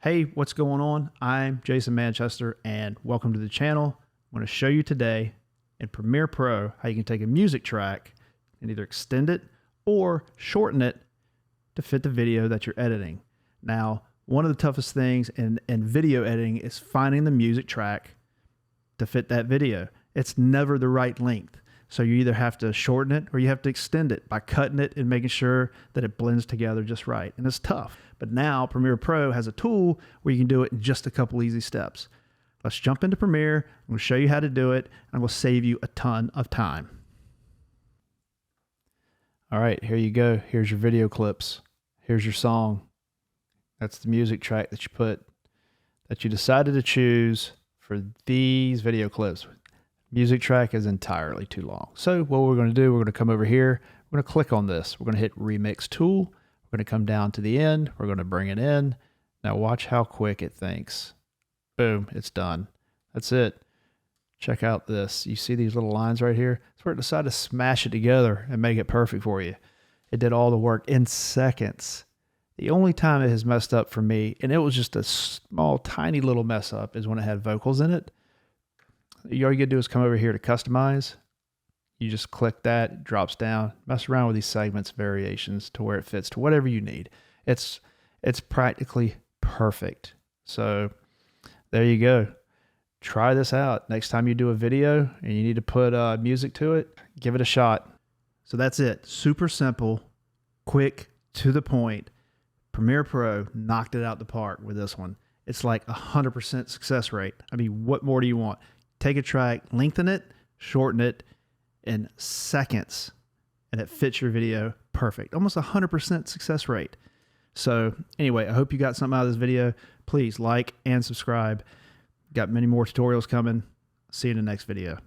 Hey, what's going on? I'm Jason Manchester and welcome to the channel. I'm going to show you today in Premiere Pro how you can take a music track and either extend it or shorten it to fit the video that you're editing. Now, one of the toughest things in video editing is finding the music track to fit that video. It's never the right length. So you either have to shorten it or you have to extend it by cutting it and making sure that it blends together just right. And it's tough. But now Premiere Pro has a tool where you can do it in just a couple easy steps. Let's jump into Premiere. I'm going to show you how to do it, and I'm going to save you a ton of time. All right, here you go. Here's your video clips. Here's your song. That's the music track that you decided to choose for these video clips. Music track is entirely too long. So what we're going to do, we're going to come over here. We're going to click on this. We're going to hit Remix Tool. We're going to come down to the end. We're going to bring it in. Now watch how quick it thinks. Boom, it's done. That's it. Check out this. You see these little lines right here? That's where it decided to smash it together and make it perfect for you. It did all the work in seconds. The only time it has messed up for me, and it was just a small, tiny little mess up, is when it had vocals in it. All you gotta do is come over here to customize. You just click that, it drops down, mess around with these segments, variations to where it fits to whatever you need. It's practically perfect. So there you go. Try this out. Next time you do a video and you need to put music to it, give it a shot. So that's it. Super simple, quick, to the point. Premiere Pro knocked it out the park with this one. It's like 100% success rate. I mean, what more do you want? Take a track, lengthen it, shorten it in seconds, and it fits your video perfect. Almost 100% success rate. So anyway, I hope you got something out of this video. Please like and subscribe. Got many more tutorials coming. See you in the next video.